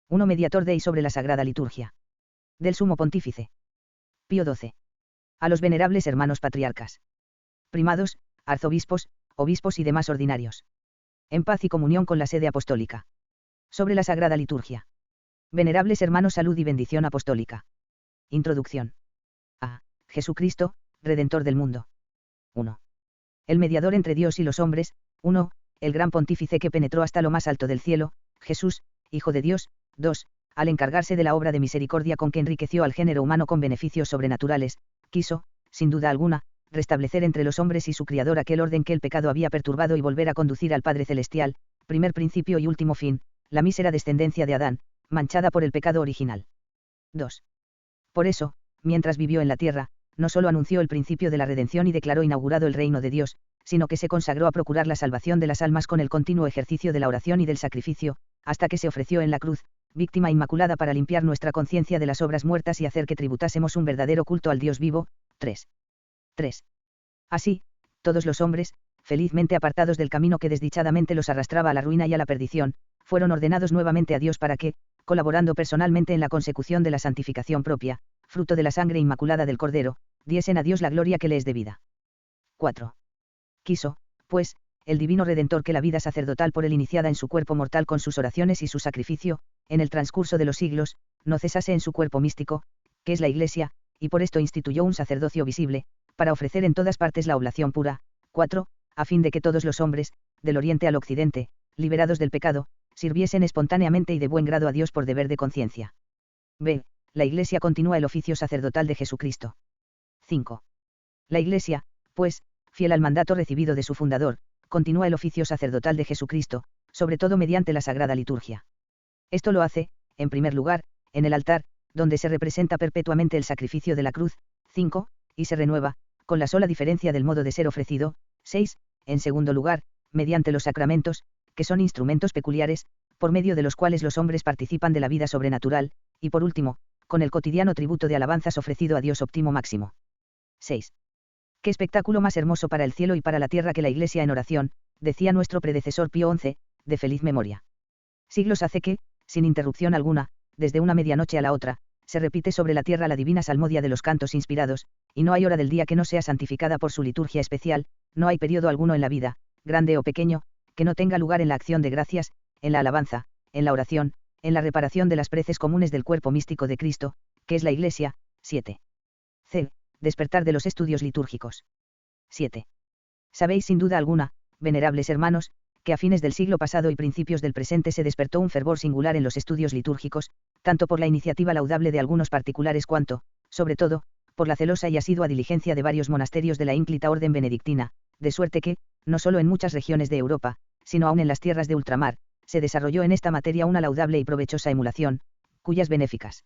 1 Mediator Dei sobre la Sagrada Liturgia. Del Sumo Pontífice. Pío XII. A los venerables hermanos patriarcas, primados, arzobispos, obispos y demás ordinarios. En paz y comunión con la sede apostólica. Sobre la Sagrada Liturgia. Venerables hermanos, salud y bendición apostólica. Introducción. A. Jesucristo, Redentor del mundo. 1. El mediador entre Dios y los hombres. 1. El gran pontífice que penetró hasta lo más alto del cielo, Jesús, Hijo de Dios. 2. Al encargarse de la obra de misericordia con que enriqueció al género humano con beneficios sobrenaturales, quiso, sin duda alguna, restablecer entre los hombres y su Criador aquel orden que el pecado había perturbado y volver a conducir al Padre Celestial, primer principio y último fin, la mísera descendencia de Adán, manchada por el pecado original. 2. Por eso, mientras vivió en la tierra, no solo anunció el principio de la redención y declaró inaugurado el reino de Dios, sino que se consagró a procurar la salvación de las almas con el continuo ejercicio de la oración y del sacrificio, hasta que se ofreció en la cruz, víctima inmaculada para limpiar nuestra conciencia de las obras muertas y hacer que tributásemos un verdadero culto al Dios vivo. 3. Así, todos los hombres, felizmente apartados del camino que desdichadamente los arrastraba a la ruina y a la perdición, fueron ordenados nuevamente a Dios para que, colaborando personalmente en la consecución de la santificación propia, fruto de la sangre inmaculada del Cordero, diesen a Dios la gloria que le es debida. 4. Quiso, pues, el divino Redentor que la vida sacerdotal por él iniciada en su cuerpo mortal con sus oraciones y su sacrificio, en el transcurso de los siglos, no cesase en su cuerpo místico, que es la Iglesia, y por esto instituyó un sacerdocio visible, para ofrecer en todas partes la oblación pura. 4. A fin de que todos los hombres, del oriente al occidente, liberados del pecado, sirviesen espontáneamente y de buen grado a Dios por deber de conciencia. B. La Iglesia continúa el oficio sacerdotal de Jesucristo. 5. La Iglesia, pues, fiel al mandato recibido de su fundador, continúa el oficio sacerdotal de Jesucristo, sobre todo mediante la Sagrada Liturgia. Esto lo hace, en primer lugar, en el altar, donde se representa perpetuamente el sacrificio de la cruz. 5. Y se renueva, con la sola diferencia del modo de ser ofrecido. 6. En segundo lugar, mediante los sacramentos, que son instrumentos peculiares, por medio de los cuales los hombres participan de la vida sobrenatural, y por último, con el cotidiano tributo de alabanzas ofrecido a Dios óptimo máximo. 6. Qué espectáculo más hermoso para el cielo y para la tierra que la Iglesia en oración, decía nuestro predecesor Pío XI, de feliz memoria. Siglos hace que, sin interrupción alguna, desde una medianoche a la otra, se repite sobre la tierra la divina salmodia de los cantos inspirados, y no hay hora del día que no sea santificada por su liturgia especial, no hay periodo alguno en la vida, grande o pequeño, que no tenga lugar en la acción de gracias, en la alabanza, en la oración, en la reparación de las preces comunes del cuerpo místico de Cristo, que es la Iglesia. 7. C. Despertar de los estudios litúrgicos. 7. Sabéis sin duda alguna, venerables hermanos, que a fines del siglo pasado y principios del presente se despertó un fervor singular en los estudios litúrgicos, tanto por la iniciativa laudable de algunos particulares cuanto, sobre todo, por la celosa y asidua diligencia de varios monasterios de la ínclita orden benedictina, de suerte que, no solo en muchas regiones de Europa, sino aún en las tierras de ultramar, se desarrolló en esta materia una laudable y provechosa emulación, cuyas benéficas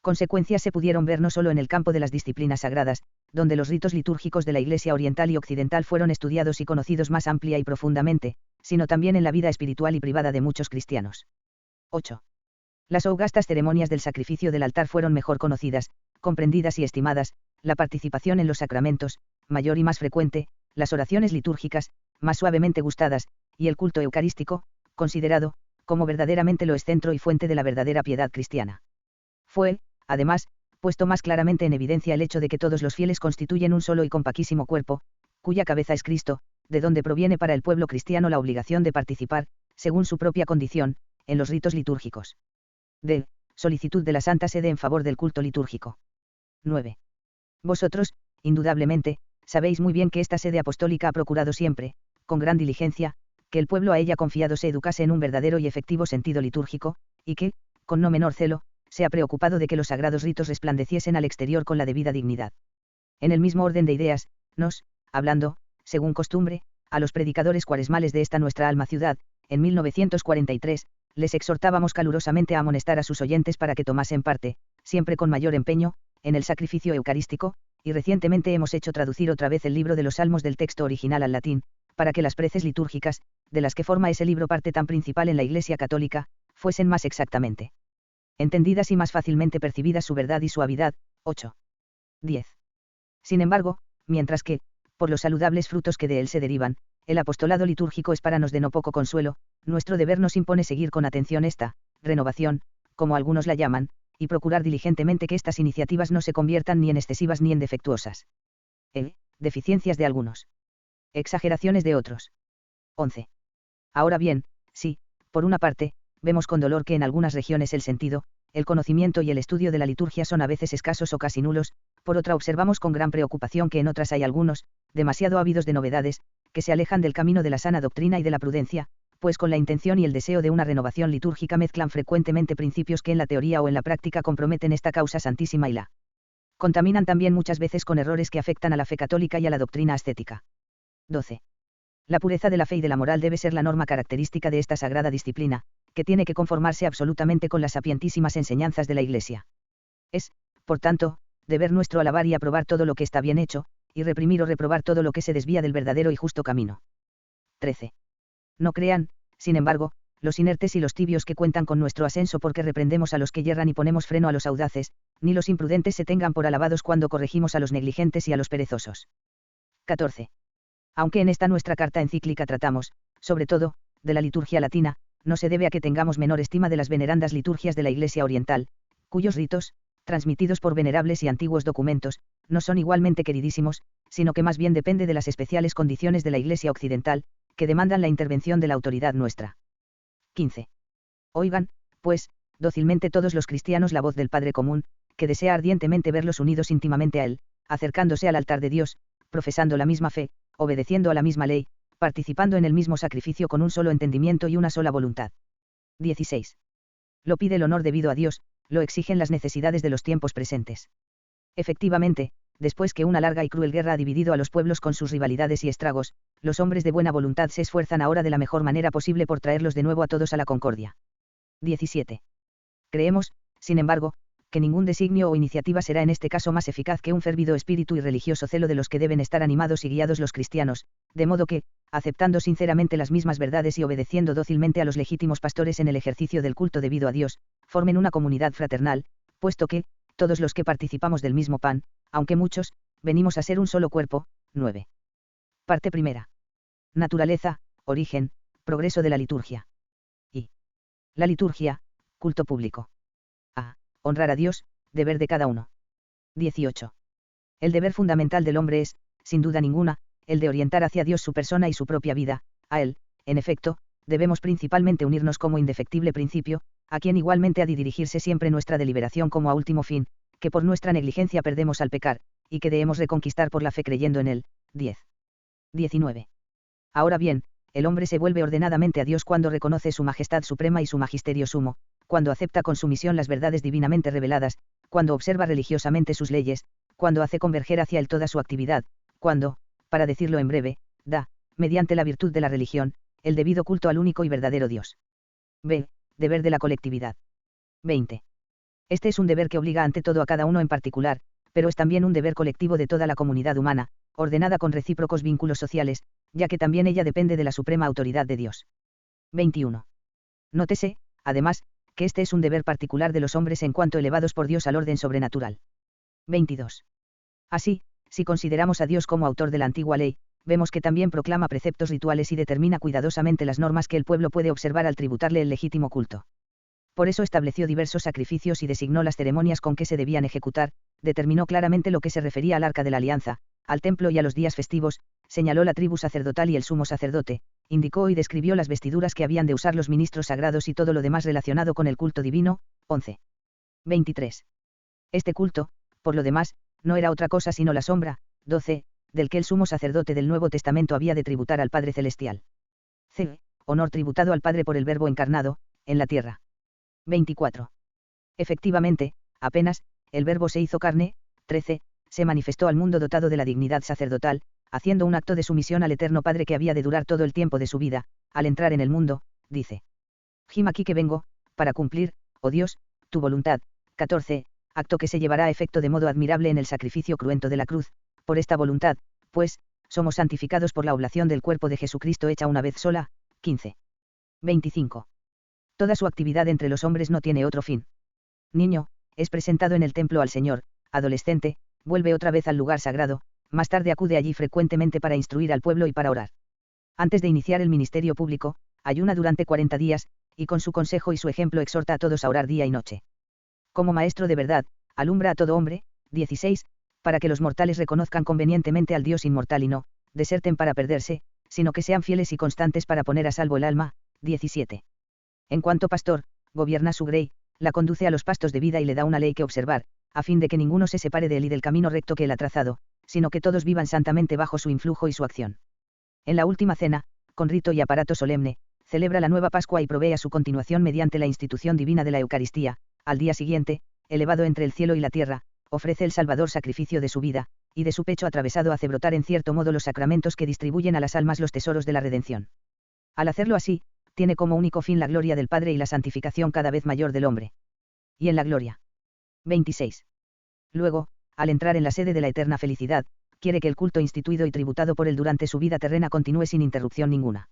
consecuencias se pudieron ver no solo en el campo de las disciplinas sagradas, donde los ritos litúrgicos de la Iglesia oriental y occidental fueron estudiados y conocidos más amplia y profundamente, sino también en la vida espiritual y privada de muchos cristianos. 8. Las augastas ceremonias del sacrificio del altar fueron mejor conocidas, comprendidas y estimadas, la participación en los sacramentos, mayor y más frecuente, las oraciones litúrgicas, más suavemente gustadas, y el culto eucarístico, considerado, como verdaderamente lo es centro y fuente de la verdadera piedad cristiana. Fue, además, puesto más claramente en evidencia el hecho de que todos los fieles constituyen un solo y compaquísimo cuerpo, cuya cabeza es Cristo, de donde proviene para el pueblo cristiano la obligación de participar, según su propia condición, en los ritos litúrgicos. D. Solicitud de la Santa Sede en favor del culto litúrgico. 9. Vosotros, indudablemente, sabéis muy bien que esta sede apostólica ha procurado siempre, con gran diligencia, que el pueblo a ella confiado se educase en un verdadero y efectivo sentido litúrgico, y que, con no menor celo, se ha preocupado de que los sagrados ritos resplandeciesen al exterior con la debida dignidad. En el mismo orden de ideas, hablando, según costumbre, a los predicadores cuaresmales de esta nuestra alma ciudad, en 1943, les exhortábamos calurosamente a amonestar a sus oyentes para que tomasen parte, siempre con mayor empeño, en el sacrificio eucarístico, y recientemente hemos hecho traducir otra vez el libro de los Salmos del texto original al latín, para que las preces litúrgicas, de las que forma ese libro parte tan principal en la Iglesia católica, fuesen más exactamente entendidas y más fácilmente percibidas su verdad y suavidad. 8. 10. Sin embargo, mientras que, por los saludables frutos que de él se derivan, el apostolado litúrgico es para nos de no poco consuelo, nuestro deber nos impone seguir con atención esta renovación, como algunos la llaman, y procurar diligentemente que estas iniciativas no se conviertan ni en excesivas ni en defectuosas. Deficiencias de algunos. Exageraciones de otros. 11. Ahora bien, sí, por una parte, vemos con dolor que en algunas regiones el sentido, el conocimiento y el estudio de la liturgia son a veces escasos o casi nulos, por otra observamos con gran preocupación que en otras hay algunos, demasiado ávidos de novedades, que se alejan del camino de la sana doctrina y de la prudencia, pues con la intención y el deseo de una renovación litúrgica mezclan frecuentemente principios que en la teoría o en la práctica comprometen esta causa santísima y la contaminan también muchas veces con errores que afectan a la fe católica y a la doctrina ascética. 12. La pureza de la fe y de la moral debe ser la norma característica de esta sagrada disciplina, que tiene que conformarse absolutamente con las sapientísimas enseñanzas de la Iglesia. Es, por tanto, deber nuestro alabar y aprobar todo lo que está bien hecho, y reprimir o reprobar todo lo que se desvía del verdadero y justo camino. 13. No crean, sin embargo, los inertes y los tibios que cuentan con nuestro asenso porque reprendemos a los que yerran y ponemos freno a los audaces, ni los imprudentes se tengan por alabados cuando corregimos a los negligentes y a los perezosos. 14. Aunque en esta nuestra carta encíclica tratamos, sobre todo, de la liturgia latina, no se debe a que tengamos menor estima de las venerandas liturgias de la Iglesia oriental, cuyos ritos, transmitidos por venerables y antiguos documentos, no son igualmente queridísimos, sino que más bien depende de las especiales condiciones de la Iglesia occidental, que demandan la intervención de la autoridad nuestra. 15. Oigan, pues, dócilmente todos los cristianos la voz del Padre común, que desea ardientemente verlos unidos íntimamente a Él, acercándose al altar de Dios, profesando la misma fe, obedeciendo a la misma ley, participando en el mismo sacrificio con un solo entendimiento y una sola voluntad. 16. Lo pide el honor debido a Dios, lo exigen las necesidades de los tiempos presentes. Efectivamente, después que una larga y cruel guerra ha dividido a los pueblos con sus rivalidades y estragos, los hombres de buena voluntad se esfuerzan ahora de la mejor manera posible por traerlos de nuevo a todos a la concordia. 17. Creemos, sin embargo, que ningún designio o iniciativa será en este caso más eficaz que un férvido espíritu y religioso celo de los que deben estar animados y guiados los cristianos, de modo que, aceptando sinceramente las mismas verdades y obedeciendo dócilmente a los legítimos pastores en el ejercicio del culto debido a Dios, formen una comunidad fraternal, puesto que, todos los que participamos del mismo pan, aunque muchos, venimos a ser un solo cuerpo. 9. Parte primera. Naturaleza, origen, progreso de la liturgia. Y. La liturgia, culto público. A. Honrar a Dios, deber de cada uno. 18. El deber fundamental del hombre es, sin duda ninguna, el de orientar hacia Dios su persona y su propia vida. A Él, en efecto, debemos principalmente unirnos como indefectible principio, a quien igualmente ha de dirigirse siempre nuestra deliberación como a último fin, que por nuestra negligencia perdemos al pecar, y que debemos reconquistar por la fe creyendo en Él. 10. 19. Ahora bien, el hombre se vuelve ordenadamente a Dios cuando reconoce su majestad suprema y su magisterio sumo, cuando acepta con sumisión las verdades divinamente reveladas, cuando observa religiosamente sus leyes, cuando hace converger hacia Él toda su actividad, cuando, para decirlo en breve, da, mediante la virtud de la religión, el debido culto al único y verdadero Dios. B. Deber de la colectividad. 20. Este es un deber que obliga ante todo a cada uno en particular, pero es también un deber colectivo de toda la comunidad humana, ordenada con recíprocos vínculos sociales, ya que también ella depende de la suprema autoridad de Dios. 21. Nótese, además, que este es un deber particular de los hombres en cuanto elevados por Dios al orden sobrenatural. 22. Así, si consideramos a Dios como autor de la antigua ley, vemos que también proclama preceptos rituales y determina cuidadosamente las normas que el pueblo puede observar al tributarle el legítimo culto. Por eso estableció diversos sacrificios y designó las ceremonias con que se debían ejecutar, determinó claramente lo que se refería al arca de la alianza, al templo y a los días festivos, señaló la tribu sacerdotal y el sumo sacerdote, indicó y describió las vestiduras que habían de usar los ministros sagrados y todo lo demás relacionado con el culto divino. 11. 23. Este culto, por lo demás, no era otra cosa sino la sombra. 12. Del que el sumo sacerdote del Nuevo Testamento había de tributar al Padre Celestial. C. Honor tributado al Padre por el Verbo encarnado, en la tierra. 24. Efectivamente, apenas, el Verbo se hizo carne. 13. Se manifestó al mundo dotado de la dignidad sacerdotal, haciendo un acto de sumisión al Eterno Padre que había de durar todo el tiempo de su vida, al entrar en el mundo, dice. Jim aquí que vengo, para cumplir, oh Dios, tu voluntad. 14. Acto que se llevará a efecto de modo admirable en el sacrificio cruento de la cruz, por esta voluntad, pues, somos santificados por la oblación del cuerpo de Jesucristo hecha una vez sola. 15. 25. Toda su actividad entre los hombres no tiene otro fin. Niño, es presentado en el templo al Señor, adolescente, vuelve otra vez al lugar sagrado, más tarde acude allí frecuentemente para instruir al pueblo y para orar. Antes de iniciar el ministerio público, ayuna durante 40 días, y con su consejo y su ejemplo exhorta a todos a orar día y noche. Como maestro de verdad, alumbra a todo hombre, 16, para que los mortales reconozcan convenientemente al Dios inmortal y no, deserten para perderse, sino que sean fieles y constantes para poner a salvo el alma, 17. En cuanto pastor, gobierna su grey, la conduce a los pastos de vida y le da una ley que observar, a fin de que ninguno se separe de él y del camino recto que él ha trazado, sino que todos vivan santamente bajo su influjo y su acción. En la última cena, con rito y aparato solemne, celebra la nueva Pascua y provee a su continuación mediante la institución divina de la Eucaristía. Al día siguiente, elevado entre el cielo y la tierra, ofrece el Salvador sacrificio de su vida, y de su pecho atravesado hace brotar en cierto modo los sacramentos que distribuyen a las almas los tesoros de la redención. Al hacerlo así, tiene como único fin la gloria del Padre y la santificación cada vez mayor del hombre. Y en la gloria. 26. Luego, al entrar en la sede de la eterna felicidad, quiere que el culto instituido y tributado por él durante su vida terrena continúe sin interrupción ninguna.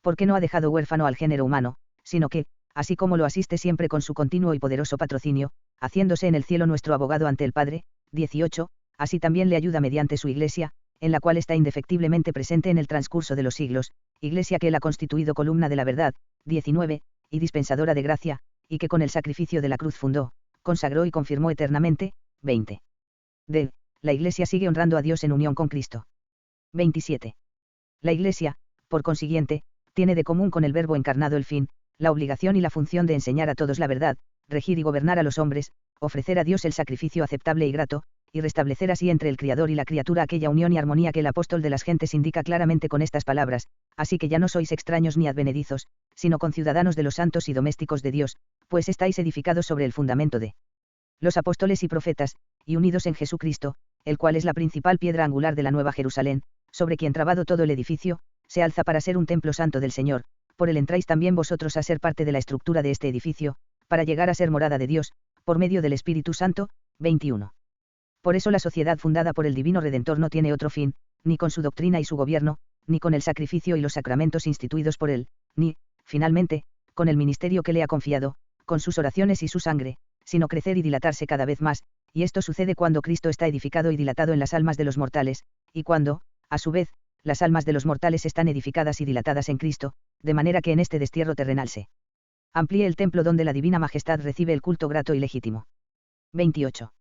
Porque no ha dejado huérfano al género humano, sino que, así como lo asiste siempre con su continuo y poderoso patrocinio, haciéndose en el cielo nuestro abogado ante el Padre, 18, así también le ayuda mediante su Iglesia, en la cual está indefectiblemente presente en el transcurso de los siglos, Iglesia que él ha constituido columna de la verdad, 19, y dispensadora de gracia, y que con el sacrificio de la cruz fundó, consagró y confirmó eternamente, 20. D. La Iglesia sigue honrando a Dios en unión con Cristo. 27. La Iglesia, por consiguiente, tiene de común con el Verbo encarnado el fin, la obligación y la función de enseñar a todos la verdad, regir y gobernar a los hombres, ofrecer a Dios el sacrificio aceptable y grato, y restablecer así entre el Criador y la criatura aquella unión y armonía que el apóstol de las gentes indica claramente con estas palabras: así que ya no sois extraños ni advenedizos, sino conciudadanos de los santos y domésticos de Dios, pues estáis edificados sobre el fundamento de los apóstoles y profetas, y unidos en Jesucristo, el cual es la principal piedra angular de la Nueva Jerusalén, sobre quien trabado todo el edificio, se alza para ser un templo santo del Señor. Por él entráis también vosotros a ser parte de la estructura de este edificio, para llegar a ser morada de Dios, por medio del Espíritu Santo. 21. Por eso la sociedad fundada por el Divino Redentor no tiene otro fin, ni con su doctrina y su gobierno, ni con el sacrificio y los sacramentos instituidos por él, ni, finalmente, con el ministerio que le ha confiado, con sus oraciones y su sangre, sino crecer y dilatarse cada vez más, y esto sucede cuando Cristo está edificado y dilatado en las almas de los mortales, y cuando, a su vez, las almas de los mortales están edificadas y dilatadas en Cristo, de manera que en este destierro terrenal se amplíe el templo donde la divina majestad recibe el culto grato y legítimo. 28.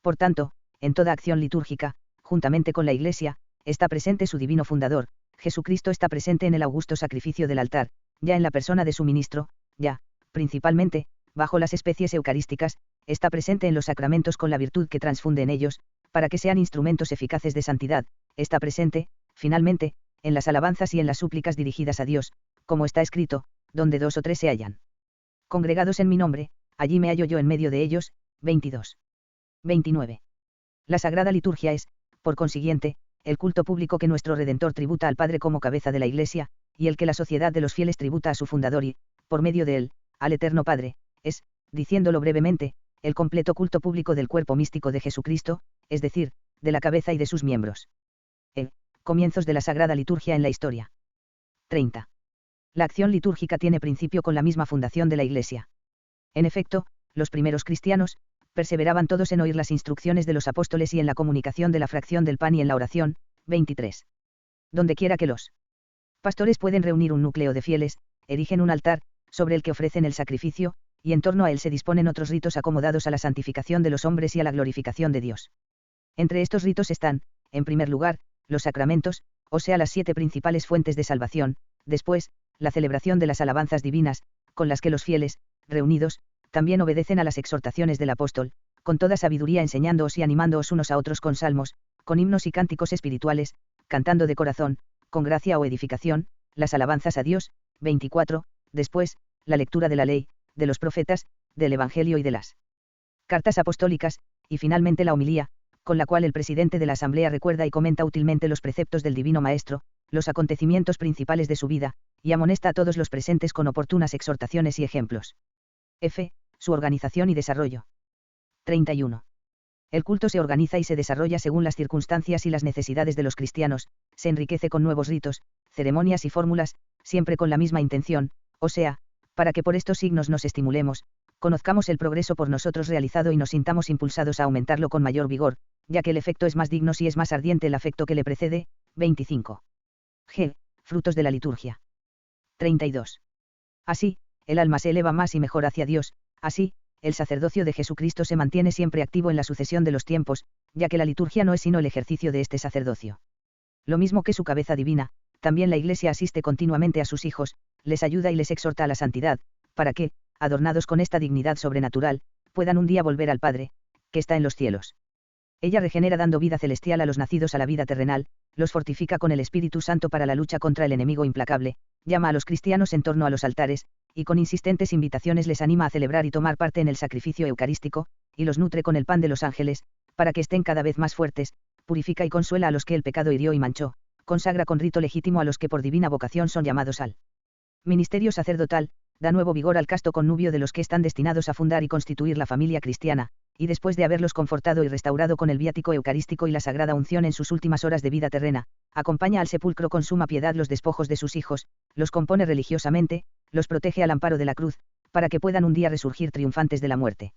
Por tanto, en toda acción litúrgica, juntamente con la Iglesia, está presente su divino fundador, Jesucristo está presente en el augusto sacrificio del altar, ya en la persona de su ministro, ya, principalmente, bajo las especies eucarísticas, está presente en los sacramentos con la virtud que transfunde en ellos, para que sean instrumentos eficaces de santidad, está presente, finalmente, en las alabanzas y en las súplicas dirigidas a Dios, como está escrito: donde 2 o 3 se hallan congregados en mi nombre, allí me hallo yo en medio de ellos. 22. 29. La Sagrada Liturgia es, por consiguiente, el culto público que nuestro Redentor tributa al Padre como cabeza de la Iglesia, y el que la sociedad de los fieles tributa a su fundador y, por medio de él, al Eterno Padre, es, diciéndolo brevemente, el completo culto público del cuerpo místico de Jesucristo, es decir, de la cabeza y de sus miembros. Comienzos de la Sagrada Liturgia en la historia. 30. La acción litúrgica tiene principio con la misma fundación de la Iglesia. En efecto, los primeros cristianos, perseveraban todos en oír las instrucciones de los apóstoles y en la comunicación de la fracción del pan y en la oración. 23. Donde quiera que los pastores pueden reunir un núcleo de fieles, erigen un altar, sobre el que ofrecen el sacrificio, y en torno a él se disponen otros ritos acomodados a la santificación de los hombres y a la glorificación de Dios. Entre estos ritos están, en primer lugar, los sacramentos, o sea las 7 principales fuentes de salvación, después, la celebración de las alabanzas divinas, con las que los fieles, reunidos, también obedecen a las exhortaciones del apóstol, con toda sabiduría enseñándoos y animándoos unos a otros con salmos, con himnos y cánticos espirituales, cantando de corazón, con gracia o edificación, las alabanzas a Dios. 24. Después, la lectura de la ley, de los profetas, del Evangelio y de las cartas apostólicas, y finalmente la homilía, con la cual el presidente de la Asamblea recuerda y comenta útilmente los preceptos del Divino Maestro, los acontecimientos principales de su vida, y amonesta a todos los presentes con oportunas exhortaciones y ejemplos. F. Su organización y desarrollo. 31. El culto se organiza y se desarrolla según las circunstancias y las necesidades de los cristianos, se enriquece con nuevos ritos, ceremonias y fórmulas, siempre con la misma intención, o sea, para que por estos signos nos estimulemos, conozcamos el progreso por nosotros realizado y nos sintamos impulsados a aumentarlo con mayor vigor, ya que el efecto es más digno si es más ardiente el afecto que le precede. 25. G. Frutos de la liturgia. 32. Así, el alma se eleva más y mejor hacia Dios. Así, el sacerdocio de Jesucristo se mantiene siempre activo en la sucesión de los tiempos, ya que la liturgia no es sino el ejercicio de este sacerdocio. Lo mismo que su cabeza divina, también la Iglesia asiste continuamente a sus hijos, les ayuda y les exhorta a la santidad, para que, adornados con esta dignidad sobrenatural, puedan un día volver al Padre, que está en los cielos. Ella regenera dando vida celestial a los nacidos a la vida terrenal, los fortifica con el Espíritu Santo para la lucha contra el enemigo implacable, llama a los cristianos en torno a los altares, y con insistentes invitaciones les anima a celebrar y tomar parte en el sacrificio eucarístico, y los nutre con el pan de los ángeles, para que estén cada vez más fuertes, purifica y consuela a los que el pecado hirió y manchó, consagra con rito legítimo a los que por divina vocación son llamados al ministerio sacerdotal, da nuevo vigor al casto connubio de los que están destinados a fundar y constituir la familia cristiana, y después de haberlos confortado y restaurado con el viático eucarístico y la sagrada unción en sus últimas horas de vida terrena, acompaña al sepulcro con suma piedad los despojos de sus hijos, los compone religiosamente, los protege al amparo de la cruz, para que puedan un día resurgir triunfantes de la muerte.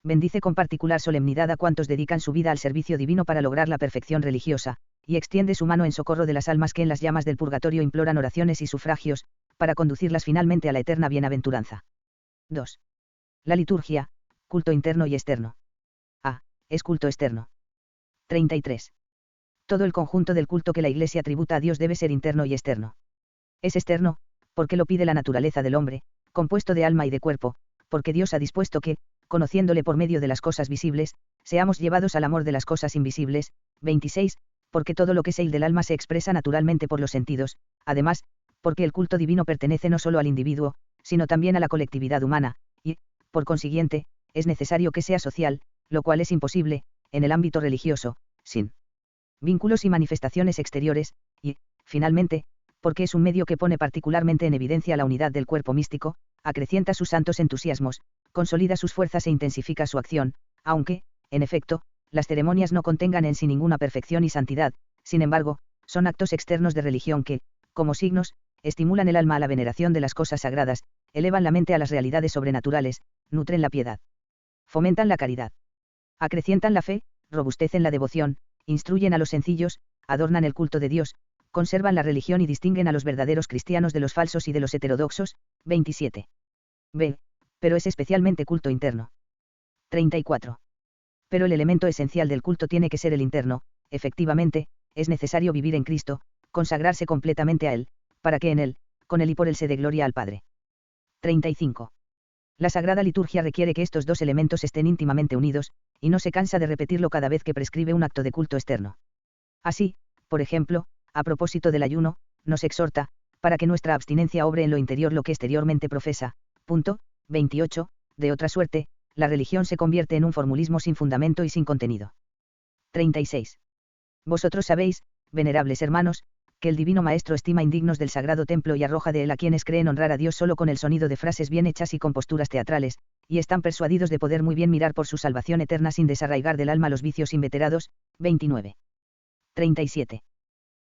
Bendice con particular solemnidad a cuantos dedican su vida al servicio divino para lograr la perfección religiosa, y extiende su mano en socorro de las almas que en las llamas del purgatorio imploran oraciones y sufragios, para conducirlas finalmente a la eterna bienaventuranza. 2. La liturgia, culto interno y externo. A. Es culto externo. 33. Todo el conjunto del culto que la Iglesia tributa a Dios debe ser interno y externo. Es externo, porque lo pide la naturaleza del hombre, compuesto de alma y de cuerpo, porque Dios ha dispuesto que, conociéndole por medio de las cosas visibles, seamos llevados al amor de las cosas invisibles. 26. Porque todo lo que es el del alma se expresa naturalmente por los sentidos, además, porque el culto divino pertenece no solo al individuo, sino también a la colectividad humana, y, por consiguiente, es necesario que sea social, lo cual es imposible, en el ámbito religioso, sin vínculos y manifestaciones exteriores, y, finalmente, porque es un medio que pone particularmente en evidencia la unidad del cuerpo místico, acrecienta sus santos entusiasmos, consolida sus fuerzas e intensifica su acción, aunque, en efecto, las ceremonias no contengan en sí ninguna perfección y santidad, sin embargo, son actos externos de religión que, como signos, estimulan el alma a la veneración de las cosas sagradas, elevan la mente a las realidades sobrenaturales, nutren la piedad, fomentan la caridad, acrecientan la fe, robustecen la devoción, instruyen a los sencillos, adornan el culto de Dios, conservan la religión y distinguen a los verdaderos cristianos de los falsos y de los heterodoxos. 27. B. Pero es especialmente culto interno. 34. Pero el elemento esencial del culto tiene que ser el interno. Efectivamente, es necesario vivir en Cristo, consagrarse completamente a Él, para que en Él, con Él y por Él se dé gloria al Padre. 35. La Sagrada Liturgia requiere que estos dos elementos estén íntimamente unidos, y no se cansa de repetirlo cada vez que prescribe un acto de culto externo. Así, por ejemplo, a propósito del ayuno, nos exhorta, para que nuestra abstinencia obre en lo interior lo que exteriormente profesa. 28. De otra suerte, la religión se convierte en un formulismo sin fundamento y sin contenido. 36. Vosotros sabéis, venerables hermanos, que el Divino Maestro estima indignos del sagrado templo y arroja de él a quienes creen honrar a Dios solo con el sonido de frases bien hechas y con posturas teatrales, y están persuadidos de poder muy bien mirar por su salvación eterna sin desarraigar del alma los vicios inveterados. 29. 37.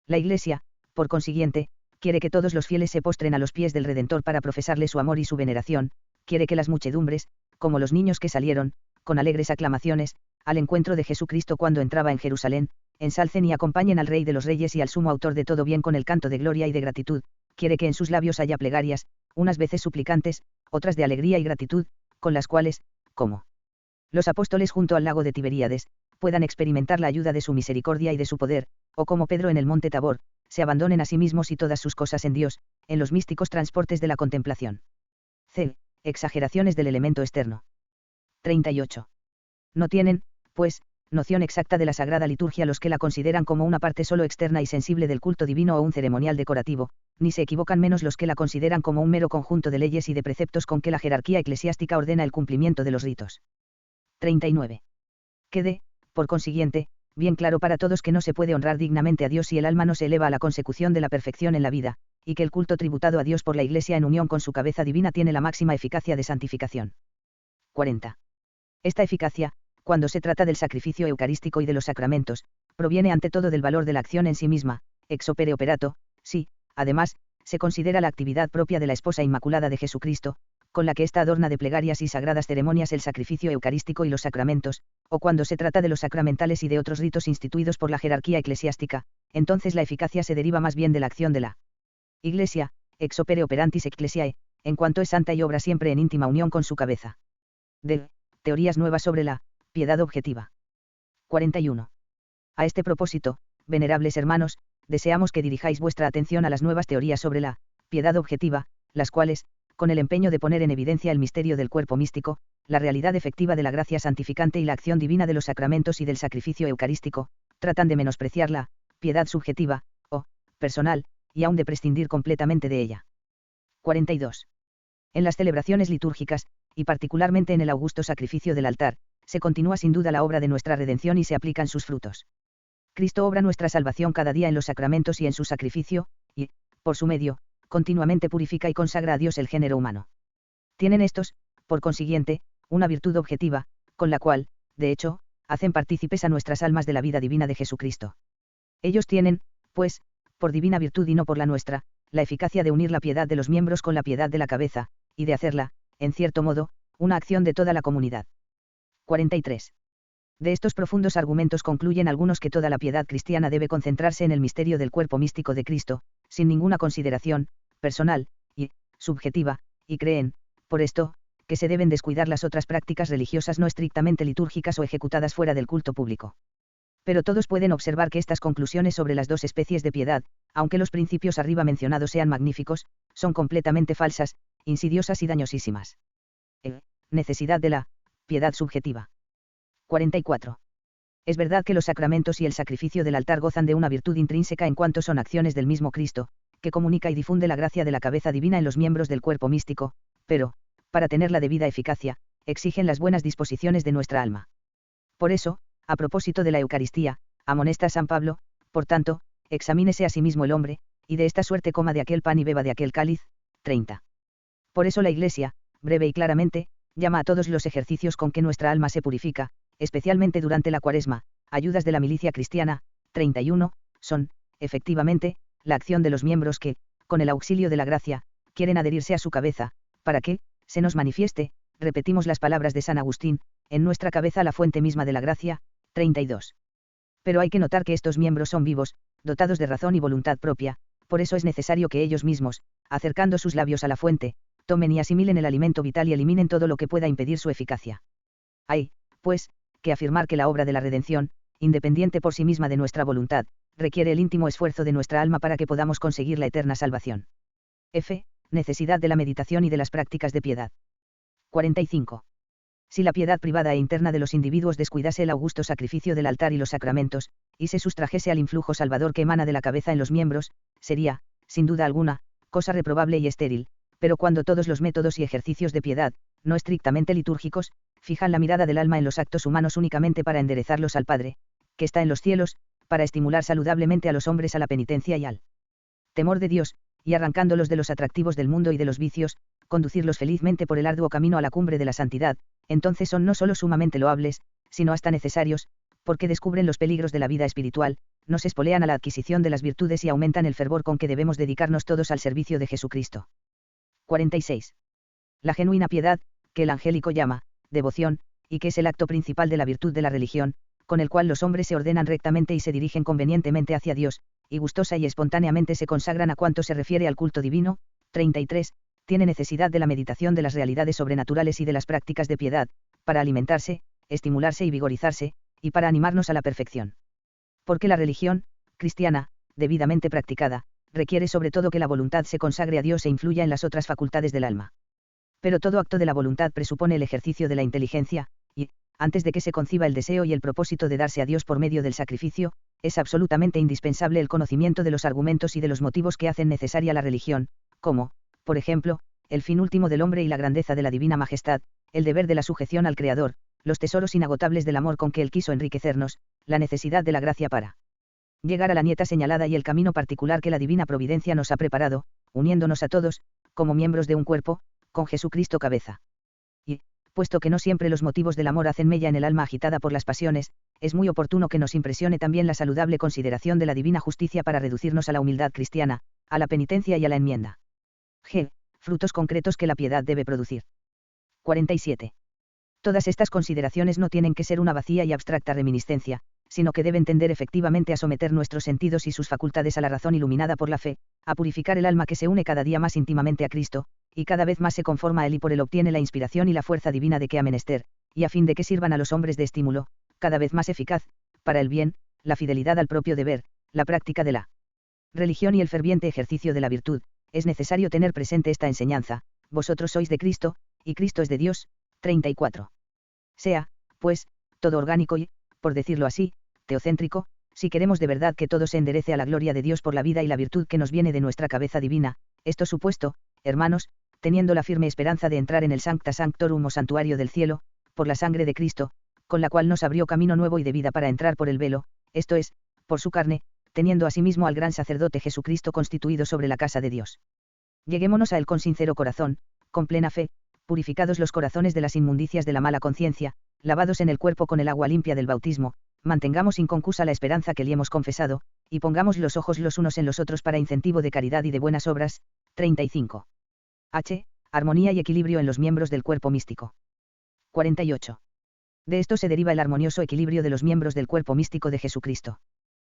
La Iglesia, por consiguiente, quiere que todos los fieles se postren a los pies del Redentor para profesarle su amor y su veneración, quiere que las muchedumbres, como los niños que salieron, con alegres aclamaciones, al encuentro de Jesucristo cuando entraba en Jerusalén, ensalcen y acompañen al Rey de los Reyes y al sumo autor de todo bien con el canto de gloria y de gratitud, quiere que en sus labios haya plegarias, unas veces suplicantes, otras de alegría y gratitud, con las cuales, como los apóstoles junto al lago de Tiberíades, puedan experimentar la ayuda de su misericordia y de su poder, o como Pedro en el monte Tabor, se abandonen a sí mismos y todas sus cosas en Dios, en los místicos transportes de la contemplación. C. Exageraciones del elemento externo. 38. No tienen, pues, noción exacta de la Sagrada Liturgia los que la consideran como una parte solo externa y sensible del culto divino o un ceremonial decorativo, ni se equivocan menos los que la consideran como un mero conjunto de leyes y de preceptos con que la jerarquía eclesiástica ordena el cumplimiento de los ritos. 39. Quede, por consiguiente, bien claro para todos que no se puede honrar dignamente a Dios si el alma no se eleva a la consecución de la perfección en la vida, y que el culto tributado a Dios por la Iglesia en unión con su cabeza divina tiene la máxima eficacia de santificación. 40. Esta eficacia, cuando se trata del sacrificio eucarístico y de los sacramentos, proviene ante todo del valor de la acción en sí misma, ex opere operato, si, además, se considera la actividad propia de la esposa inmaculada de Jesucristo, con la que ésta adorna de plegarias y sagradas ceremonias el sacrificio eucarístico y los sacramentos, o cuando se trata de los sacramentales y de otros ritos instituidos por la jerarquía eclesiástica, entonces la eficacia se deriva más bien de la acción de la Iglesia, ex opere operantis ecclesiae, en cuanto es santa y obra siempre en íntima unión con su cabeza. D. Teorías nuevas sobre la piedad objetiva. 41. A este propósito, venerables hermanos, deseamos que dirijáis vuestra atención a las nuevas teorías sobre la piedad objetiva, las cuales, con el empeño de poner en evidencia el misterio del cuerpo místico, la realidad efectiva de la gracia santificante y la acción divina de los sacramentos y del sacrificio eucarístico, tratan de menospreciar la piedad subjetiva, o personal, y aun de prescindir completamente de ella. 42. En las celebraciones litúrgicas, y particularmente en el augusto sacrificio del altar, se continúa sin duda la obra de nuestra redención y se aplican sus frutos. Cristo obra nuestra salvación cada día en los sacramentos y en su sacrificio, y, por su medio, continuamente purifica y consagra a Dios el género humano. Tienen estos, por consiguiente, una virtud objetiva, con la cual, de hecho, hacen partícipes a nuestras almas de la vida divina de Jesucristo. Ellos tienen, pues, por divina virtud y no por la nuestra, la eficacia de unir la piedad de los miembros con la piedad de la cabeza, y de hacerla, en cierto modo, una acción de toda la comunidad. 43. De estos profundos argumentos concluyen algunos que toda la piedad cristiana debe concentrarse en el misterio del cuerpo místico de Cristo, sin ninguna consideración personal y subjetiva, y creen, por esto, que se deben descuidar las otras prácticas religiosas no estrictamente litúrgicas o ejecutadas fuera del culto público. Pero todos pueden observar que estas conclusiones sobre las dos especies de piedad, aunque los principios arriba mencionados sean magníficos, son completamente falsas, insidiosas y dañosísimas. Necesidad de la piedad subjetiva. 44. Es verdad que los sacramentos y el sacrificio del altar gozan de una virtud intrínseca en cuanto son acciones del mismo Cristo, que comunica y difunde la gracia de la cabeza divina en los miembros del cuerpo místico, pero, para tener la debida eficacia, exigen las buenas disposiciones de nuestra alma. Por eso, a propósito de la Eucaristía, amonesta San Pablo, por tanto, examínese a sí mismo el hombre, y de esta suerte coma de aquel pan y beba de aquel cáliz. 30. Por eso la Iglesia, breve y claramente, llama a todos los ejercicios con que nuestra alma se purifica, especialmente durante la Cuaresma, ayudas de la milicia cristiana. 31, son, efectivamente, la acción de los miembros que, con el auxilio de la gracia, quieren adherirse a su cabeza, para que, se nos manifieste, repetimos las palabras de San Agustín, en nuestra cabeza la fuente misma de la gracia. 32. Pero hay que notar que estos miembros son vivos, dotados de razón y voluntad propia, por eso es necesario que ellos mismos, acercando sus labios a la fuente, tomen y asimilen el alimento vital y eliminen todo lo que pueda impedir su eficacia. Hay, pues, que afirmar que la obra de la redención, independiente por sí misma de nuestra voluntad, requiere el íntimo esfuerzo de nuestra alma para que podamos conseguir la eterna salvación. Necesidad de la meditación y de las prácticas de piedad. 45. Si la piedad privada e interna de los individuos descuidase el augusto sacrificio del altar y los sacramentos, y se sustrajese al influjo salvador que emana de la cabeza en los miembros, sería, sin duda alguna, cosa reprobable y estéril, pero cuando todos los métodos y ejercicios de piedad, no estrictamente litúrgicos, fijan la mirada del alma en los actos humanos únicamente para enderezarlos al Padre, que está en los cielos, para estimular saludablemente a los hombres a la penitencia y al temor de Dios, y arrancándolos de los atractivos del mundo y de los vicios, conducirlos felizmente por el arduo camino a la cumbre de la santidad, entonces son no solo sumamente loables, sino hasta necesarios, porque descubren los peligros de la vida espiritual, nos espolean a la adquisición de las virtudes y aumentan el fervor con que debemos dedicarnos todos al servicio de Jesucristo. 46. La genuina piedad, que el angélico llama devoción, y que es el acto principal de la virtud de la religión, con el cual los hombres se ordenan rectamente y se dirigen convenientemente hacia Dios, y gustosa y espontáneamente se consagran a cuanto se refiere al culto divino. 33. Tiene necesidad de la meditación de las realidades sobrenaturales y de las prácticas de piedad, para alimentarse, estimularse y vigorizarse, y para animarnos a la perfección. Porque la religión cristiana, debidamente practicada, requiere sobre todo que la voluntad se consagre a Dios e influya en las otras facultades del alma. Pero todo acto de la voluntad presupone el ejercicio de la inteligencia, y, antes de que se conciba el deseo y el propósito de darse a Dios por medio del sacrificio, es absolutamente indispensable el conocimiento de los argumentos y de los motivos que hacen necesaria la religión, como, por ejemplo, el fin último del hombre y la grandeza de la divina majestad, el deber de la sujeción al Creador, los tesoros inagotables del amor con que Él quiso enriquecernos, la necesidad de la gracia para llegar a la nieta señalada y el camino particular que la divina providencia nos ha preparado, uniéndonos a todos, como miembros de un cuerpo, con Jesucristo cabeza. Y, puesto que no siempre los motivos del amor hacen mella en el alma agitada por las pasiones, es muy oportuno que nos impresione también la saludable consideración de la divina justicia para reducirnos a la humildad cristiana, a la penitencia y a la enmienda. Frutos concretos que la piedad debe producir. 47. Todas estas consideraciones no tienen que ser una vacía y abstracta reminiscencia, sino que deben tender efectivamente a someter nuestros sentidos y sus facultades a la razón iluminada por la fe, a purificar el alma que se une cada día más íntimamente a Cristo, y cada vez más se conforma a él y por él obtiene la inspiración y la fuerza divina de que ha menester, y a fin de que sirvan a los hombres de estímulo, cada vez más eficaz, para el bien, la fidelidad al propio deber, la práctica de la religión y el ferviente ejercicio de la virtud, es necesario tener presente esta enseñanza: vosotros sois de Cristo, y Cristo es de Dios. 34. Sea, pues, todo orgánico y, por decirlo así, teocéntrico, si queremos de verdad que todo se enderece a la gloria de Dios por la vida y la virtud que nos viene de nuestra cabeza divina, esto supuesto, hermanos, teniendo la firme esperanza de entrar en el Sancta Sanctorum o santuario del cielo, por la sangre de Cristo, con la cual nos abrió camino nuevo y de vida para entrar por el velo, esto es, por su carne, teniendo asimismo al gran sacerdote Jesucristo constituido sobre la casa de Dios. Lleguémonos a él con sincero corazón, con plena fe, purificados los corazones de las inmundicias de la mala conciencia, lavados en el cuerpo con el agua limpia del bautismo, mantengamos inconcusa la esperanza que le hemos confesado, y pongamos los ojos los unos en los otros para incentivo de caridad y de buenas obras. 35. H. Armonía y equilibrio en los miembros del cuerpo místico. 48. De esto se deriva el armonioso equilibrio de los miembros del cuerpo místico de Jesucristo.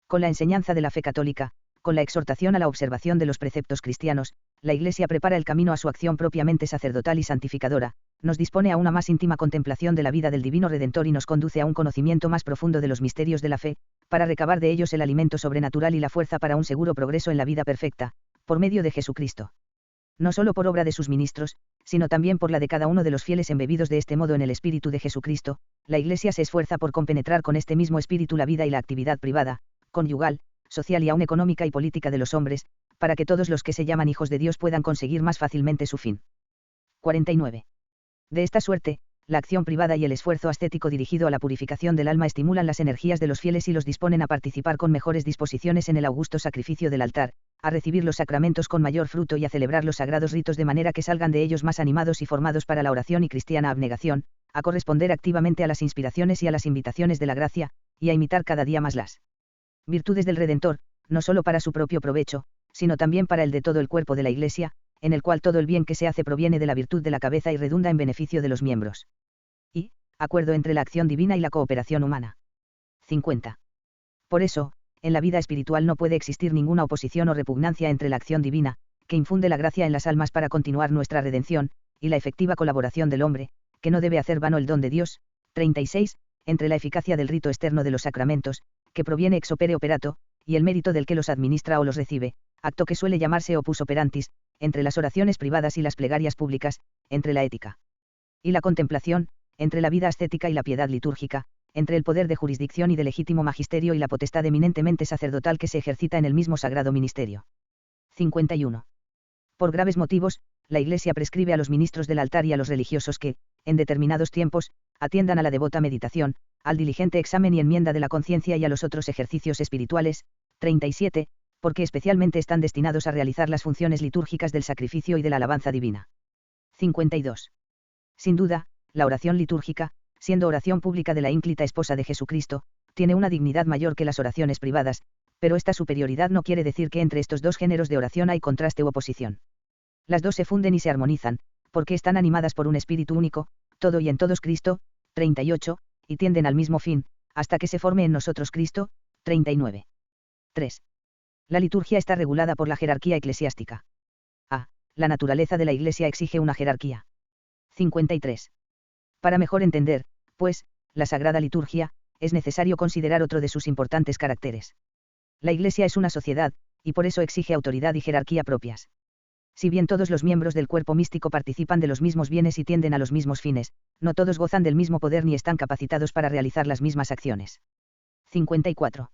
Con la enseñanza de la fe católica, con la exhortación a la observación de los preceptos cristianos, la Iglesia prepara el camino a su acción propiamente sacerdotal y santificadora, nos dispone a una más íntima contemplación de la vida del Divino Redentor y nos conduce a un conocimiento más profundo de los misterios de la fe, para recabar de ellos el alimento sobrenatural y la fuerza para un seguro progreso en la vida perfecta, por medio de Jesucristo. No solo por obra de sus ministros, sino también por la de cada uno de los fieles embebidos de este modo en el Espíritu de Jesucristo, la Iglesia se esfuerza por compenetrar con este mismo Espíritu la vida y la actividad privada, conyugal, social y aún económica y política de los hombres, para que todos los que se llaman hijos de Dios puedan conseguir más fácilmente su fin. 49. De esta suerte, la acción privada y el esfuerzo ascético dirigido a la purificación del alma estimulan las energías de los fieles y los disponen a participar con mejores disposiciones en el augusto sacrificio del altar, a recibir los sacramentos con mayor fruto y a celebrar los sagrados ritos de manera que salgan de ellos más animados y formados para la oración y cristiana abnegación, a corresponder activamente a las inspiraciones y a las invitaciones de la gracia, y a imitar cada día más las virtudes del Redentor, no solo para su propio provecho, sino también para el de todo el cuerpo de la Iglesia, en el cual todo el bien que se hace proviene de la virtud de la cabeza y redunda en beneficio de los miembros. Y, acuerdo entre la acción divina y la cooperación humana. 50. Por eso, en la vida espiritual no puede existir ninguna oposición o repugnancia entre la acción divina, que infunde la gracia en las almas para continuar nuestra redención, y la efectiva colaboración del hombre, que no debe hacer vano el don de Dios. 36. Entre la eficacia del rito externo de los sacramentos, que proviene ex opere operato, y el mérito del que los administra o los recibe, acto que suele llamarse opus operantis, entre las oraciones privadas y las plegarias públicas, entre la ética y la contemplación, entre la vida ascética y la piedad litúrgica, entre el poder de jurisdicción y de legítimo magisterio y la potestad eminentemente sacerdotal que se ejercita en el mismo sagrado ministerio. 51. Por graves motivos, la Iglesia prescribe a los ministros del altar y a los religiosos que, en determinados tiempos, atiendan a la devota meditación, al diligente examen y enmienda de la conciencia y a los otros ejercicios espirituales. 37, porque especialmente están destinados a realizar las funciones litúrgicas del sacrificio y de la alabanza divina. 52. Sin duda, la oración litúrgica, siendo oración pública de la ínclita esposa de Jesucristo, tiene una dignidad mayor que las oraciones privadas, pero esta superioridad no quiere decir que entre estos dos géneros de oración hay contraste u oposición. Las dos se funden y se armonizan, porque están animadas por un espíritu único, todo y en todos Cristo. 38, y tienden al mismo fin, hasta que se forme en nosotros Cristo. 39. 3. La liturgia está regulada por la jerarquía eclesiástica. A. La naturaleza de la Iglesia exige una jerarquía. 53. Para mejor entender, pues, la Sagrada Liturgia, es necesario considerar otro de sus importantes caracteres. La Iglesia es una sociedad, y por eso exige autoridad y jerarquía propias. Si bien todos los miembros del cuerpo místico participan de los mismos bienes y tienden a los mismos fines, no todos gozan del mismo poder ni están capacitados para realizar las mismas acciones. 54.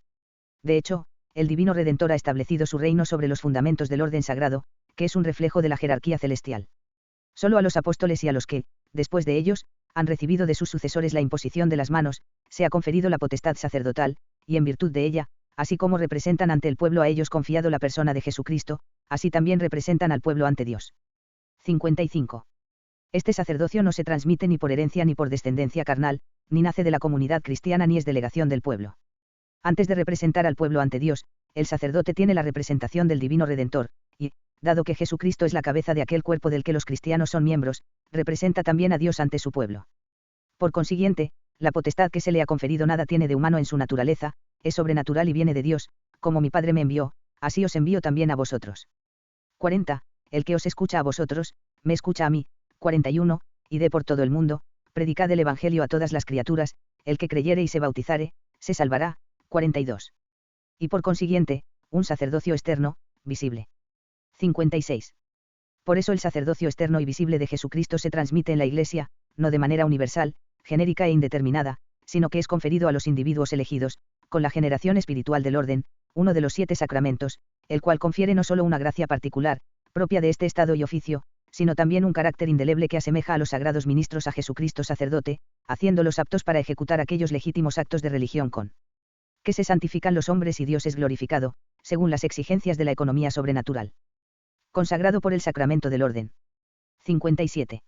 De hecho, el Divino Redentor ha establecido su reino sobre los fundamentos del orden sagrado, que es un reflejo de la jerarquía celestial. Solo a los apóstoles y a los que, después de ellos, han recibido de sus sucesores la imposición de las manos, se ha conferido la potestad sacerdotal, y en virtud de ella, así como representan ante el pueblo a ellos confiado la persona de Jesucristo, así también representan al pueblo ante Dios. 55. Este sacerdocio no se transmite ni por herencia ni por descendencia carnal, ni nace de la comunidad cristiana ni es delegación del pueblo. Antes de representar al pueblo ante Dios, el sacerdote tiene la representación del Divino Redentor, y, dado que Jesucristo es la cabeza de aquel cuerpo del que los cristianos son miembros, representa también a Dios ante su pueblo. Por consiguiente, la potestad que se le ha conferido nada tiene de humano en su naturaleza, es sobrenatural y viene de Dios, como mi Padre me envió, así os envío también a vosotros. 40. El que os escucha a vosotros, me escucha a mí. 41. Id por todo el mundo, predicad el Evangelio a todas las criaturas, el que creyere y se bautizare, se salvará. 42. Y por consiguiente, un sacerdocio externo, visible. 56. Por eso el sacerdocio externo y visible de Jesucristo se transmite en la Iglesia, no de manera universal, genérica e indeterminada, sino que es conferido a los individuos elegidos, con la generación espiritual del orden, uno de los 7 sacramentos, el cual confiere no solo una gracia particular, propia de este estado y oficio, sino también un carácter indeleble que asemeja a los sagrados ministros a Jesucristo sacerdote, haciéndolos aptos para ejecutar aquellos legítimos actos de religión con que se santifican los hombres y Dios es glorificado, según las exigencias de la economía sobrenatural. Consagrado por el sacramento del orden. 57.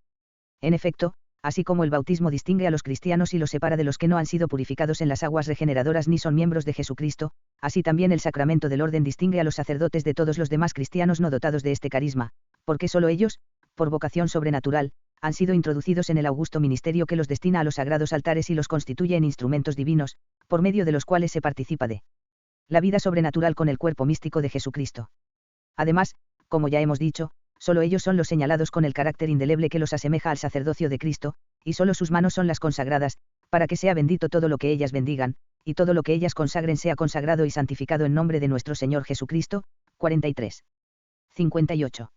En efecto, así como el bautismo distingue a los cristianos y los separa de los que no han sido purificados en las aguas regeneradoras ni son miembros de Jesucristo, así también el sacramento del orden distingue a los sacerdotes de todos los demás cristianos no dotados de este carisma, porque solo ellos, por vocación sobrenatural, han sido introducidos en el augusto ministerio que los destina a los sagrados altares y los constituye en instrumentos divinos, por medio de los cuales se participa de la vida sobrenatural con el cuerpo místico de Jesucristo. Además, como ya hemos dicho, solo ellos son los señalados con el carácter indeleble que los asemeja al sacerdocio de Cristo, y solo sus manos son las consagradas, para que sea bendito todo lo que ellas bendigan, y todo lo que ellas consagren sea consagrado y santificado en nombre de nuestro Señor Jesucristo. 43. 58.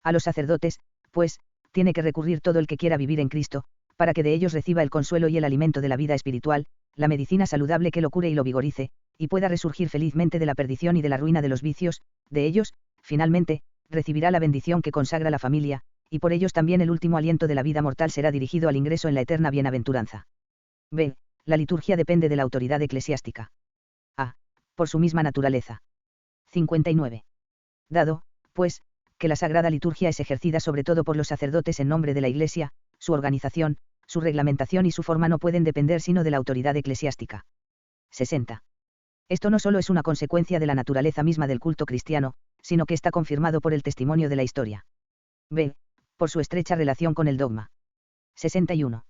A los sacerdotes, pues, tiene que recurrir todo el que quiera vivir en Cristo, para que de ellos reciba el consuelo y el alimento de la vida espiritual, la medicina saludable que lo cure y lo vigorice, y pueda resurgir felizmente de la perdición y de la ruina de los vicios, de ellos, finalmente, recibirá la bendición que consagra la familia, y por ellos también el último aliento de la vida mortal será dirigido al ingreso en la eterna bienaventuranza. B. La liturgia depende de la autoridad eclesiástica. A. Por su misma naturaleza. 59. Dado, pues, que la Sagrada Liturgia es ejercida sobre todo por los sacerdotes en nombre de la Iglesia, su organización, su reglamentación y su forma no pueden depender sino de la autoridad eclesiástica. 60. Esto no solo es una consecuencia de la naturaleza misma del culto cristiano, sino que está confirmado por el testimonio de la historia. B. Por su estrecha relación con el dogma. 61.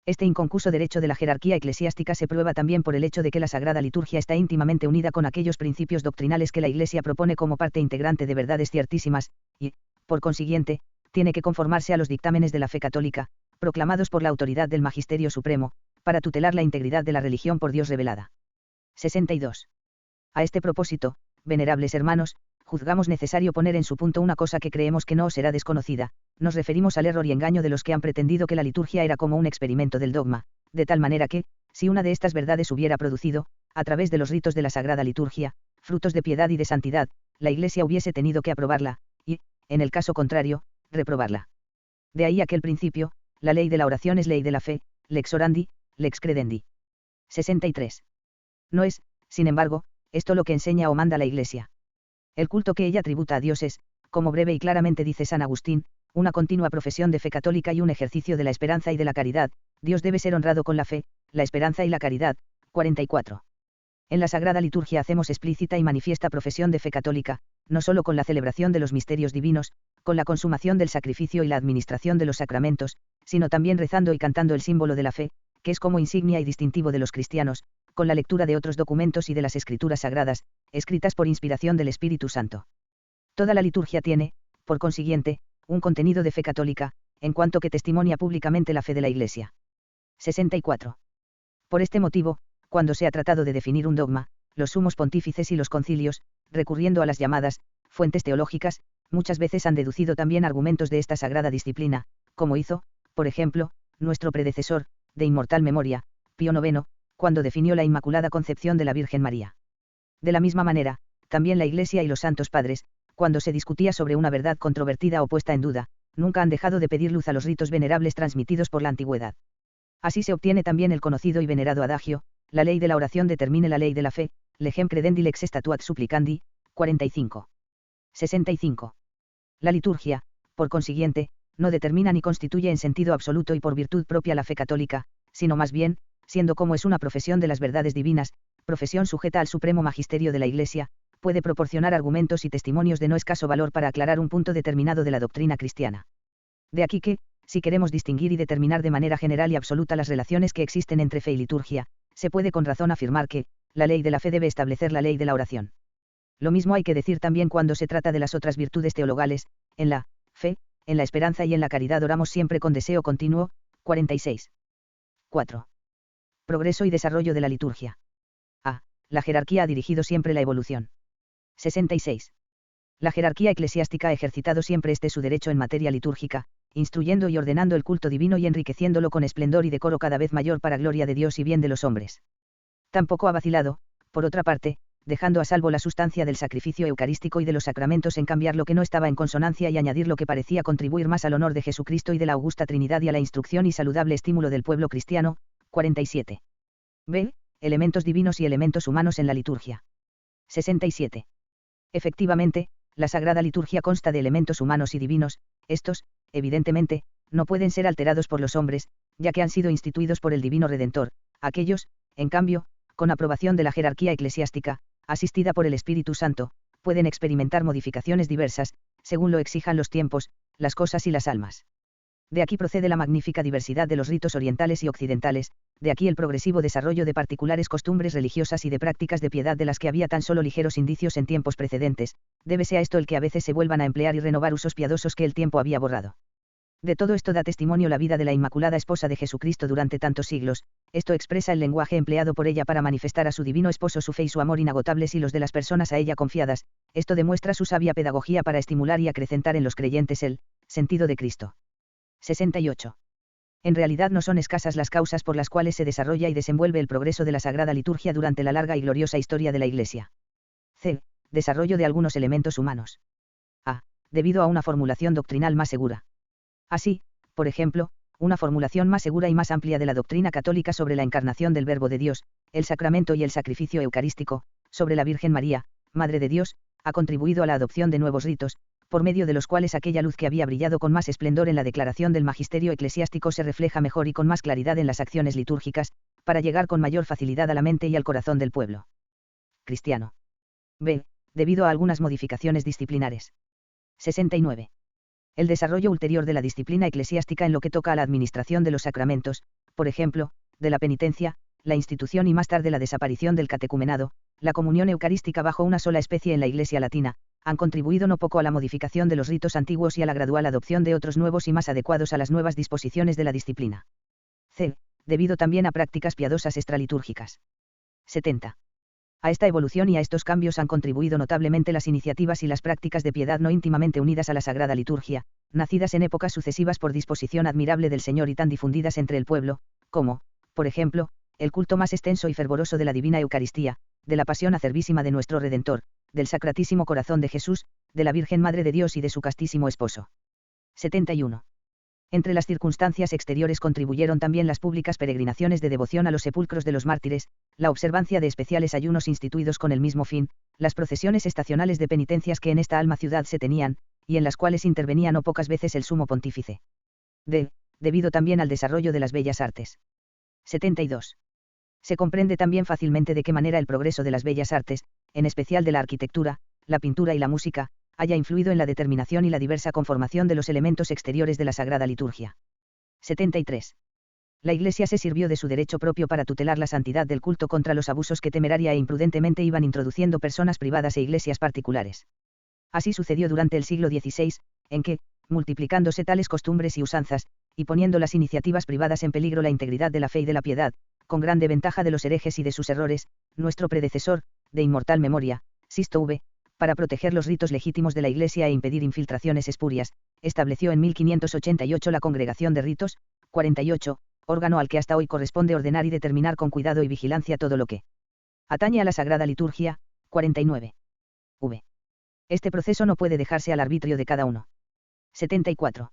Este inconcuso derecho de la jerarquía eclesiástica se prueba también por el hecho de que la Sagrada Liturgia está íntimamente unida con aquellos principios doctrinales que la Iglesia propone como parte integrante de verdades ciertísimas, y, por consiguiente, tiene que conformarse a los dictámenes de la fe católica, proclamados por la autoridad del Magisterio Supremo, para tutelar la integridad de la religión por Dios revelada. 62. A este propósito, venerables hermanos, juzgamos necesario poner en su punto una cosa que creemos que no os será desconocida, nos referimos al error y engaño de los que han pretendido que la liturgia era como un experimento del dogma, de tal manera que, si una de estas verdades hubiera producido, a través de los ritos de la Sagrada Liturgia, frutos de piedad y de santidad, la Iglesia hubiese tenido que aprobarla, y, en el caso contrario, reprobarla. De ahí aquel principio, la ley de la oración es ley de la fe, lex orandi, lex credendi. 63. No es, sin embargo, esto lo que enseña o manda la Iglesia. El culto que ella tributa a Dios es, como breve y claramente dice San Agustín, una continua profesión de fe católica y un ejercicio de la esperanza y de la caridad. Dios debe ser honrado con la fe, la esperanza y la caridad. 44. En la Sagrada Liturgia hacemos explícita y manifiesta profesión de fe católica, no solo con la celebración de los misterios divinos, con la consumación del sacrificio y la administración de los sacramentos, sino también rezando y cantando el símbolo de la fe, que es como insignia y distintivo de los cristianos, con la lectura de otros documentos y de las escrituras sagradas, escritas por inspiración del Espíritu Santo. Toda la liturgia tiene, por consiguiente, un contenido de fe católica, en cuanto que testimonia públicamente la fe de la Iglesia. 64. Por este motivo, cuando se ha tratado de definir un dogma, los sumos pontífices y los concilios, recurriendo a las llamadas fuentes teológicas, muchas veces han deducido también argumentos de esta sagrada disciplina, como hizo, por ejemplo, nuestro predecesor, de inmortal memoria, Pío IX, cuando definió la Inmaculada Concepción de la Virgen María. De la misma manera, también la Iglesia y los santos padres, cuando se discutía sobre una verdad controvertida o puesta en duda, nunca han dejado de pedir luz a los ritos venerables transmitidos por la antigüedad. Así se obtiene también el conocido y venerado adagio, la ley de la oración determine la ley de la fe, legem credendi lex statuat supplicandi. 45. 65. La liturgia, por consiguiente, no determina ni constituye en sentido absoluto y por virtud propia la fe católica, sino más bien, siendo como es una profesión de las verdades divinas, profesión sujeta al supremo magisterio de la Iglesia, puede proporcionar argumentos y testimonios de no escaso valor para aclarar un punto determinado de la doctrina cristiana. De aquí que, Si queremos distinguir y determinar de manera general y absoluta las relaciones que existen entre fe y liturgia, se puede con razón afirmar que, la ley de la fe debe establecer la ley de la oración. Lo mismo hay que decir también cuando se trata de las otras virtudes teologales: en la fe, en la esperanza y en la caridad oramos siempre con deseo continuo. 46. 4. Progreso y desarrollo de la liturgia. A. La jerarquía ha dirigido siempre la evolución. 66. La jerarquía eclesiástica ha ejercitado siempre su derecho en materia litúrgica, instruyendo y ordenando el culto divino y enriqueciéndolo con esplendor y decoro cada vez mayor para gloria de Dios y bien de los hombres. Tampoco ha vacilado, por otra parte, dejando a salvo la sustancia del sacrificio eucarístico y de los sacramentos en cambiar lo que no estaba en consonancia y añadir lo que parecía contribuir más al honor de Jesucristo y de la augusta Trinidad y a la instrucción y saludable estímulo del pueblo cristiano. 47. B. Elementos divinos y elementos humanos en la liturgia. 67. Efectivamente, la Sagrada Liturgia consta de elementos humanos y divinos. Estos, evidentemente, no pueden ser alterados por los hombres, ya que han sido instituidos por el Divino Redentor. Aquellos, en cambio, con aprobación de la jerarquía eclesiástica, asistida por el Espíritu Santo, pueden experimentar modificaciones diversas, según lo exijan los tiempos, las cosas y las almas. De aquí procede la magnífica diversidad de los ritos orientales y occidentales, de aquí el progresivo desarrollo de particulares costumbres religiosas y de prácticas de piedad de las que había tan solo ligeros indicios en tiempos precedentes. Débese a esto el que a veces se vuelvan a emplear y renovar usos piadosos que el tiempo había borrado. De todo esto da testimonio la vida de la Inmaculada Esposa de Jesucristo durante tantos siglos. Esto expresa el lenguaje empleado por ella para manifestar a su divino esposo su fe y su amor inagotables y los de las personas a ella confiadas. Esto demuestra su sabia pedagogía para estimular y acrecentar en los creyentes el sentido de Cristo. 68. En realidad no son escasas las causas por las cuales se desarrolla y desenvuelve el progreso de la Sagrada Liturgia durante la larga y gloriosa historia de la Iglesia. C. Desarrollo de algunos elementos humanos. A. Debido a una formulación doctrinal más segura. Así, por ejemplo, una formulación más segura y más amplia de la doctrina católica sobre la encarnación del Verbo de Dios, el sacramento y el sacrificio eucarístico, sobre la Virgen María, Madre de Dios, ha contribuido a la adopción de nuevos ritos, por medio de los cuales aquella luz que había brillado con más esplendor en la declaración del magisterio eclesiástico se refleja mejor y con más claridad en las acciones litúrgicas, para llegar con mayor facilidad a la mente y al corazón del pueblo cristiano. B. Debido a algunas modificaciones disciplinares. 69. El desarrollo ulterior de la disciplina eclesiástica en lo que toca a la administración de los sacramentos, por ejemplo, de la penitencia, la institución y más tarde la desaparición del catecumenado, la comunión eucarística bajo una sola especie en la Iglesia latina, han contribuido no poco a la modificación de los ritos antiguos y a la gradual adopción de otros nuevos y más adecuados a las nuevas disposiciones de la disciplina. C. Debido también a prácticas piadosas extralitúrgicas. 70. A esta evolución y a estos cambios han contribuido notablemente las iniciativas y las prácticas de piedad no íntimamente unidas a la Sagrada Liturgia, nacidas en épocas sucesivas por disposición admirable del Señor y tan difundidas entre el pueblo, como, por ejemplo, el culto más extenso y fervoroso de la Divina Eucaristía, de la Pasión acervísima de nuestro Redentor, del Sacratísimo Corazón de Jesús, de la Virgen Madre de Dios y de su castísimo esposo. 71. Entre las circunstancias exteriores contribuyeron también las públicas peregrinaciones de devoción a los sepulcros de los mártires, la observancia de especiales ayunos instituidos con el mismo fin, las procesiones estacionales de penitencias que en esta alma ciudad se tenían, y en las cuales intervenía no pocas veces el sumo pontífice. D. Debido también al desarrollo de las bellas artes. 72. Se comprende también fácilmente de qué manera el progreso de las bellas artes, en especial de la arquitectura, la pintura y la música, haya influido en la determinación y la diversa conformación de los elementos exteriores de la Sagrada Liturgia. 73. La Iglesia se sirvió de su derecho propio para tutelar la santidad del culto contra los abusos que temeraria e imprudentemente iban introduciendo personas privadas e iglesias particulares. Así sucedió durante el siglo XVI, en que, multiplicándose tales costumbres y usanzas, y poniendo las iniciativas privadas en peligro la integridad de la fe y de la piedad, con grande ventaja de los herejes y de sus errores, nuestro predecesor, de inmortal memoria, Sisto V, para proteger los ritos legítimos de la Iglesia e impedir infiltraciones espurias, estableció en 1588 la Congregación de Ritos, 48, órgano al que hasta hoy corresponde ordenar y determinar con cuidado y vigilancia todo lo que atañe a la Sagrada Liturgia. 49. V. Este proceso no puede dejarse al arbitrio de cada uno. 74.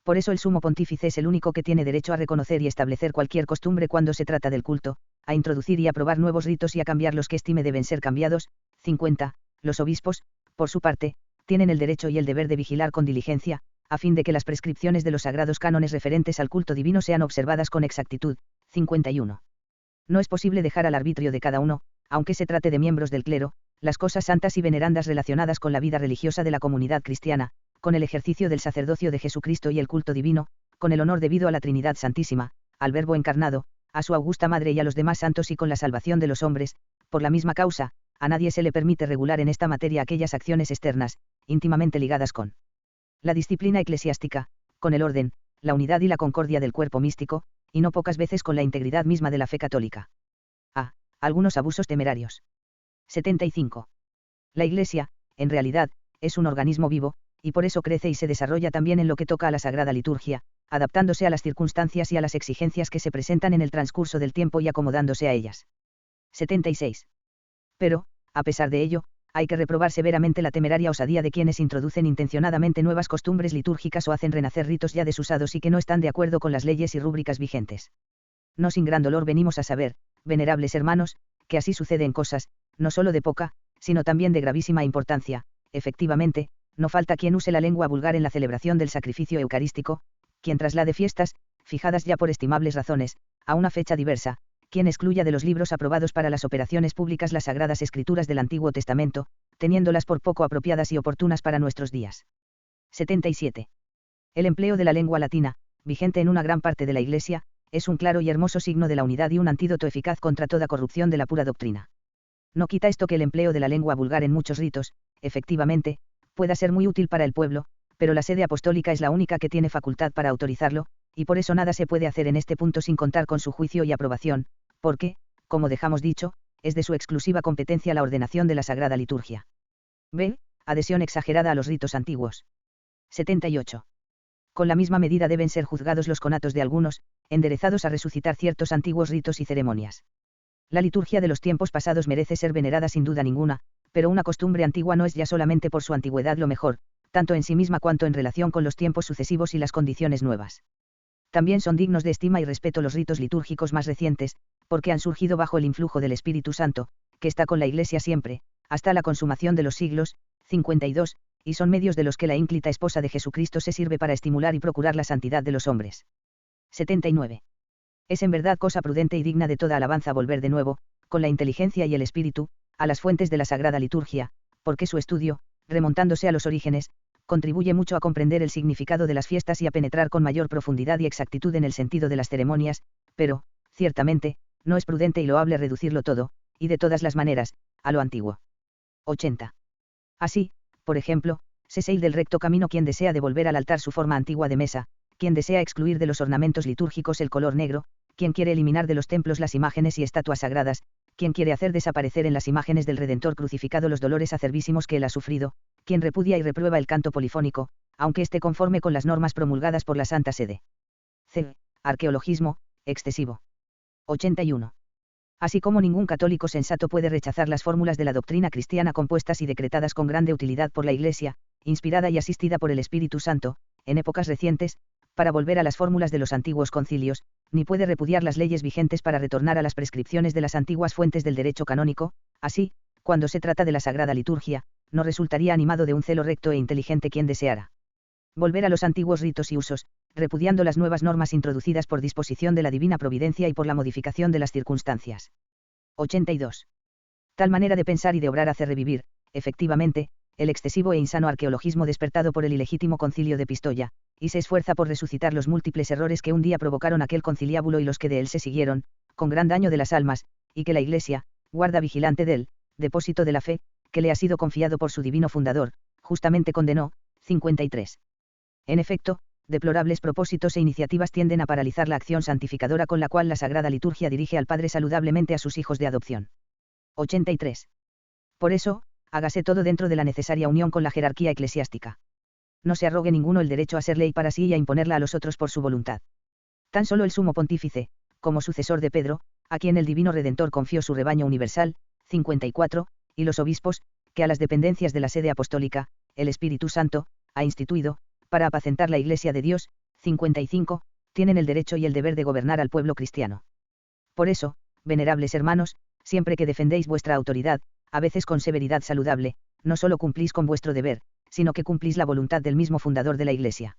Por eso el Sumo Pontífice es el único que tiene derecho a reconocer y establecer cualquier costumbre cuando se trata del culto, a introducir y aprobar nuevos ritos y a cambiar los que estime deben ser cambiados. 50. Los obispos, por su parte, tienen el derecho y el deber de vigilar con diligencia, a fin de que las prescripciones de los sagrados cánones referentes al culto divino sean observadas con exactitud. 51. No es posible dejar al arbitrio de cada uno, aunque se trate de miembros del clero, las cosas santas y venerandas relacionadas con la vida religiosa de la comunidad cristiana, con el ejercicio del sacerdocio de Jesucristo y el culto divino, con el honor debido a la Trinidad Santísima, al Verbo encarnado, a su augusta Madre y a los demás santos y con la salvación de los hombres, por la misma causa, a nadie se le permite regular en esta materia aquellas acciones externas, íntimamente ligadas con la disciplina eclesiástica, con el orden, la unidad y la concordia del cuerpo místico, y no pocas veces con la integridad misma de la fe católica. A. Algunos abusos temerarios. 75. La Iglesia, en realidad, es un organismo vivo, y por eso crece y se desarrolla también en lo que toca a la Sagrada Liturgia, adaptándose a las circunstancias y a las exigencias que se presentan en el transcurso del tiempo y acomodándose a ellas. 76. Pero, a pesar de ello, hay que reprobar severamente la temeraria osadía de quienes introducen intencionadamente nuevas costumbres litúrgicas o hacen renacer ritos ya desusados y que no están de acuerdo con las leyes y rúbricas vigentes. No sin gran dolor venimos a saber, venerables hermanos, que así suceden cosas, no solo de poca, sino también de gravísima importancia. Efectivamente, no falta quien use la lengua vulgar en la celebración del sacrificio eucarístico, quien traslade fiestas, fijadas ya por estimables razones, a una fecha diversa, quien excluya de los libros aprobados para las operaciones públicas las sagradas escrituras del Antiguo Testamento, teniéndolas por poco apropiadas y oportunas para nuestros días. 77. El empleo de la lengua latina, vigente en una gran parte de la Iglesia, es un claro y hermoso signo de la unidad y un antídoto eficaz contra toda corrupción de la pura doctrina. No quita esto que el empleo de la lengua vulgar en muchos ritos, efectivamente, pueda ser muy útil para el pueblo, pero la sede apostólica es la única que tiene facultad para autorizarlo, y por eso nada se puede hacer en este punto sin contar con su juicio y aprobación, porque, como dejamos dicho, es de su exclusiva competencia la ordenación de la Sagrada Liturgia. B. Adhesión exagerada a los ritos antiguos. 78. Con la misma medida deben ser juzgados los conatos de algunos, enderezados a resucitar ciertos antiguos ritos y ceremonias. La liturgia de los tiempos pasados merece ser venerada sin duda ninguna, pero una costumbre antigua no es ya solamente por su antigüedad lo mejor, tanto en sí misma cuanto en relación con los tiempos sucesivos y las condiciones nuevas. También son dignos de estima y respeto los ritos litúrgicos más recientes, porque han surgido bajo el influjo del Espíritu Santo, que está con la Iglesia siempre, hasta la consumación de los siglos. 52, y son medios de los que la ínclita esposa de Jesucristo se sirve para estimular y procurar la santidad de los hombres. 79. Es en verdad cosa prudente y digna de toda alabanza volver de nuevo, con la inteligencia y el espíritu, a las fuentes de la Sagrada Liturgia, porque su estudio, remontándose a los orígenes, contribuye mucho a comprender el significado de las fiestas y a penetrar con mayor profundidad y exactitud en el sentido de las ceremonias, pero, ciertamente, no es prudente y loable reducirlo todo, y de todas las maneras, a lo antiguo. 80. Así, por ejemplo, se seil del recto camino quien desea devolver al altar su forma antigua de mesa, quien desea excluir de los ornamentos litúrgicos el color negro, quien quiere eliminar de los templos las imágenes y estatuas sagradas, quien quiere hacer desaparecer en las imágenes del Redentor crucificado los dolores acervísimos que él ha sufrido, quien repudia y reprueba el canto polifónico, aunque esté conforme con las normas promulgadas por la Santa Sede. C. Arqueologismo, excesivo. 81. Así como ningún católico sensato puede rechazar las fórmulas de la doctrina cristiana compuestas y decretadas con grande utilidad por la Iglesia, inspirada y asistida por el Espíritu Santo, en épocas recientes, para volver a las fórmulas de los antiguos concilios, ni puede repudiar las leyes vigentes para retornar a las prescripciones de las antiguas fuentes del derecho canónico, así, cuando se trata de la Sagrada Liturgia, no resultaría animado de un celo recto e inteligente quien deseara volver a los antiguos ritos y usos, repudiando las nuevas normas introducidas por disposición de la divina providencia y por la modificación de las circunstancias. 82. Tal manera de pensar y de obrar hace revivir, efectivamente, el excesivo e insano arqueologismo despertado por el ilegítimo concilio de Pistoia, y se esfuerza por resucitar los múltiples errores que un día provocaron aquel conciliábulo y los que de él se siguieron, con gran daño de las almas, y que la Iglesia, guarda vigilante del depósito de la fe, que le ha sido confiado por su divino fundador, justamente condenó. 53. En efecto, deplorables propósitos e iniciativas tienden a paralizar la acción santificadora con la cual la Sagrada Liturgia dirige al Padre saludablemente a sus hijos de adopción. 83. Por eso, hágase todo dentro de la necesaria unión con la jerarquía eclesiástica. No se arrogue ninguno el derecho a ser ley para sí y a imponerla a los otros por su voluntad. Tan solo el sumo pontífice, como sucesor de Pedro, a quien el divino Redentor confió su rebaño universal. 54, y los obispos, que a las dependencias de la sede apostólica, el Espíritu Santo, ha instituido, para apacentar la Iglesia de Dios. 55, tienen el derecho y el deber de gobernar al pueblo cristiano. Por eso, venerables hermanos, siempre que defendéis vuestra autoridad, a veces con severidad saludable, no solo cumplís con vuestro deber, sino que cumplís la voluntad del mismo fundador de la Iglesia.